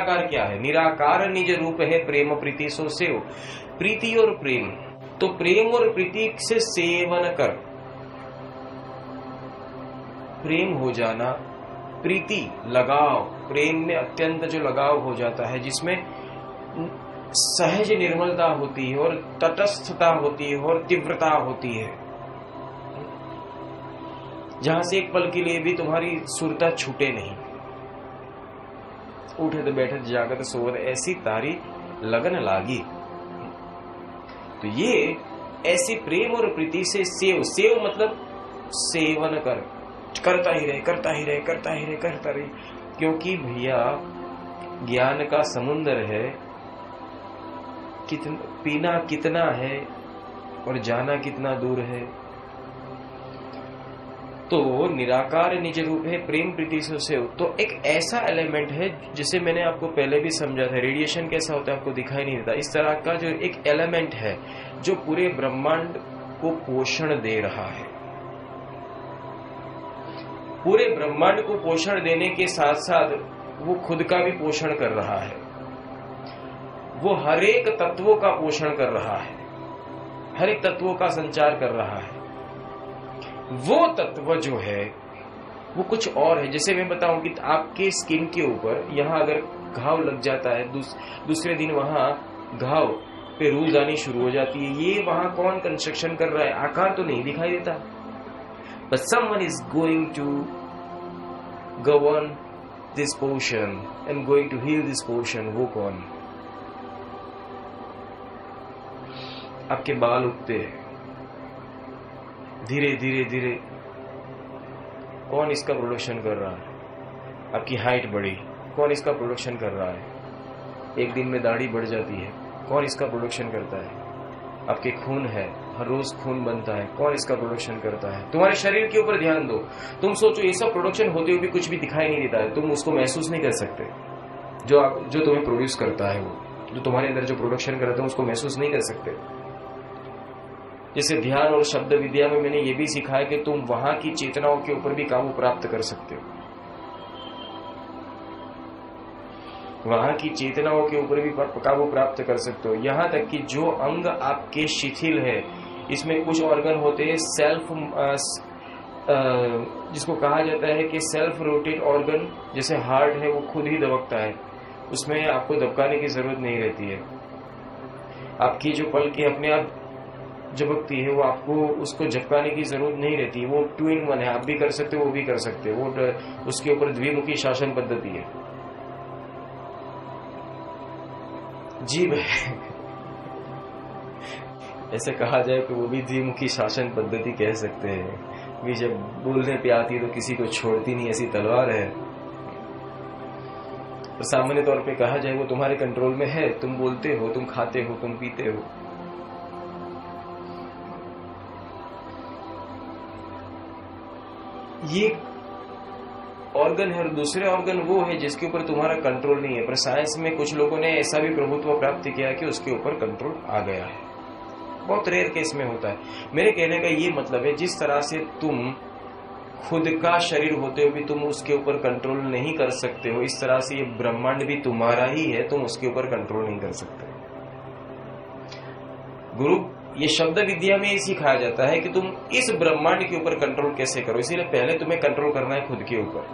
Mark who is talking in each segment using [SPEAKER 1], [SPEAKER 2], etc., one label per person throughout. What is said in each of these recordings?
[SPEAKER 1] निराकार क्या है? निराकार निज रूप है प्रेम प्रीति सो सेव। प्रीति और प्रेम, तो प्रेम और प्रीति से सेवन कर, प्रेम हो जाना, प्रीति लगाव, प्रेम में अत्यंत जो लगाव हो जाता है, जिसमें सहज निर्मलता होती है और तटस्थता होती है और तीव्रता होती है, जहां से एक पल के लिए भी तुम्हारी सुरता छूटे नहीं। उठत बैठत जागत सोवत ऐसी तारी लगन लागी। तो ये ऐसी प्रेम और प्रीति से सेव, सेव मतलब सेवन कर, करता ही रहे, करता ही रहे, करता ही रहे, करता रहे। क्योंकि भैया ज्ञान का समुद्र है, पीना कितना है और जाना कितना दूर है। तो निराकार निज रूप है प्रेम प्रीति से सेव, तो एक ऐसा एलिमेंट है जिसे मैंने आपको पहले भी समझा था। रेडिएशन कैसा होता है आपको दिखाई नहीं देता, इस तरह का जो एक एलिमेंट है जो पूरे ब्रह्मांड को पोषण दे रहा है। पूरे ब्रह्मांड को पोषण देने के साथ साथ वो खुद का भी पोषण कर रहा है, वो हर एक तत्वों का पोषण कर रहा है, हर एक तत्वों का संचार कर रहा है। वो तत्व जो है वो कुछ और है। जैसे मैं बताऊं कि आपके स्किन के ऊपर यहां अगर घाव लग जाता है, दूसरे दिन वहां घाव पे रूज आनी शुरू हो जाती है, ये वहां कौन कंस्ट्रक्शन कर रहा है? आकार तो नहीं दिखाई देता, but someone is going to govern this portion and going to heal this portion। वो कौन? आपके बाल उगते हैं धीरे धीरे धीरे, कौन इसका प्रोडक्शन कर रहा है? आपकी हाइट बढ़ी, कौन इसका प्रोडक्शन कर रहा है? एक दिन में दाढ़ी बढ़ जाती है, कौन इसका प्रोडक्शन करता है? आपके खून है, हर रोज खून बनता है, कौन इसका प्रोडक्शन करता है? तुम्हारे शरीर के ऊपर ध्यान दो। तुम सोचो ये सब प्रोडक्शन होते हुए भी कुछ भी दिखाई नहीं देता है, तुम उसको महसूस नहीं कर सकते। जो तुम्हें प्रोड्यूस करता है, वो जो तुम्हारे अंदर जो प्रोडक्शन करता है उसको महसूस नहीं कर सकते। जैसे ध्यान और शब्द विद्या में मैंने ये भी सिखाया कि तुम वहां की चेतनाओं के ऊपर भी काबू प्राप्त कर सकते हो, वहां की चेतनाओं के ऊपर भी काबू प्राप्त कर सकते हो। यहां तक कि जो अंग आपके शिथिल है, इसमें कुछ ऑर्गन होते हैं सेल्फ, जिसको कहा जाता है कि सेल्फ रोटेट ऑर्गन, जैसे हार्ट है वो खुद ही दबकता है, उसमें आपको दबकाने की जरूरत नहीं रहती है। आपकी जो पलकें अपने आप झपकती है, वो आपको उसको झपकाने की जरूरत नहीं रहती, वो 2 in 1 है, आप भी कर सकते हो वो भी कर सकते हो। वो उसके ऊपर द्विमुखी शासन पद्धति है, जीभ है ऐसे कहा जाए कि वो भी द्विमुखी शासन पद्धति कह सकते हैं कि जब बोलने पे आती है तो किसी को छोड़ती नहीं, ऐसी तलवार है। तो सामान्य तौर पे कहा जाए वो तुम्हारे कंट्रोल में है, तुम बोलते हो, तुम खाते हो, तुम पीते हो। ये ऑर्गन है और दूसरे ऑर्गन वो है जिसके ऊपर तुम्हारा कंट्रोल नहीं है। पर साइंस में कुछ लोगों ने ऐसा भी प्रभुत्व प्राप्त किया कि उसके ऊपर कंट्रोल आ गया है। बहुत रेयर केस में होता है। मेरे कहने का ये मतलब है, जिस तरह से तुम खुद का शरीर होते हुए भी तुम उसके ऊपर कंट्रोल नहीं कर सकते हो, इस तरह से ये ब्रह्मांड भी तुम्हारा ही है, तुम उसके ऊपर कंट्रोल नहीं कर सकते। गुरु ये शब्द विद्या में ही सिखाया जाता है कि तुम इस ब्रह्मांड के ऊपर कंट्रोल कैसे करो। इसीलिए पहले तुम्हें कंट्रोल करना है खुद के ऊपर।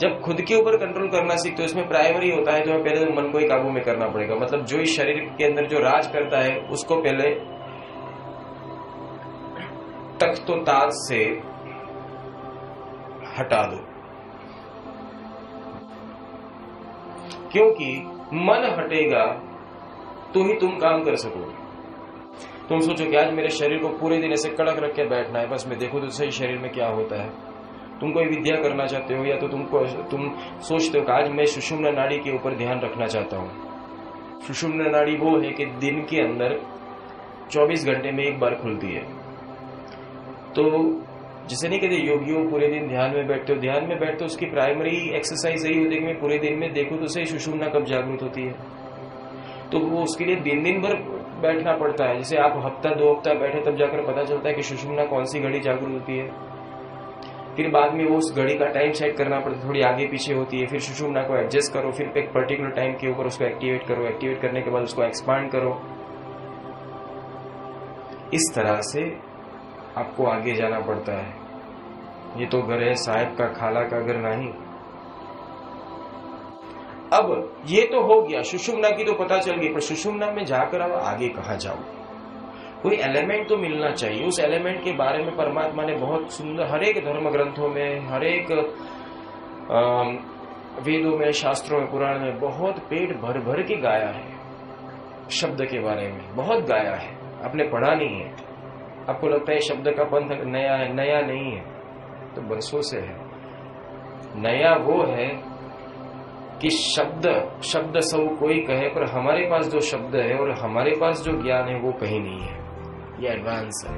[SPEAKER 1] जब खुद के ऊपर कंट्रोल करना सीखते हो, इसमें प्राइमरी होता है तुम्हें पहले तो मन को ही काबू में करना पड़ेगा। मतलब जो इस शरीर के अंदर जो राज करता है उसको पहले तख्तो ताज से हटा दो, क्योंकि मन हटेगा तो ही तुम काम कर सकोगे। तुम सोचो कि आज मेरे शरीर को पूरे दिन ऐसे कड़क रख के बैठना है, बस मैं देखो तो सही शरीर में क्या होता है। तुम कोई विद्या करना चाहते हो या तो तुम सोचते हो कि आज मैं सुषुम्ना नाड़ी के ऊपर ध्यान रखना चाहता हूं। सुषुम्ना नाड़ी वो है कि दिन के अंदर 24 घंटे में एक बार खुलती है। तो जिसे नहीं कहते योगियों पूरे दिन ध्यान में बैठते हो, ध्यान में बैठते हो, उसकी प्राइमरी एक्सरसाइज यही होती है कि मैं पूरे दिन में देखो तो सही सुषुम्ना कब जागृत होती है। तो वो उसके लिए दिन भर बैठना पड़ता है। जैसे आप हफ्ता 2 हफ्ता बैठे तब जाकर पता चलता है कि सुषुम्ना कौन सी घड़ी जागृत होती है। फिर बाद में वो उस घड़ी का टाइम सेट करना पड़ता है, थोड़ी आगे पीछे होती है, फिर सुषुम्ना को एडजस्ट करो, फिर एक पर्टिकुलर टाइम के ऊपर उसको एक्टिवेट करो, एक्टिवेट करने के बाद उसको एक्सपांड करो। इस तरह से आपको आगे जाना पड़ता है। ये तो घर है साहब का, खाला का घर नहीं। अब ये तो हो गया, सुषुम्ना की तो पता चल गई, पर सुषुम्ना में जाकर अब आगे कहाँ जाओ? कोई एलिमेंट तो मिलना चाहिए। उस एलिमेंट के बारे में परमात्मा ने बहुत सुंदर, हर एक धर्म ग्रंथों में, हर एक वेदों में, शास्त्रों में, पुराण में बहुत पेट भर भर के गाया है। शब्द के बारे में बहुत गाया है, आपने पढ़ा नहीं है। आपको लगता है शब्द का पंथ नया है, नया नहीं है, तो बरसों से है। नया वो है कि शब्द सब कोई कहे, पर हमारे पास जो शब्द है और हमारे पास जो ज्ञान है वो कहीं नहीं है। ये एडवांस है।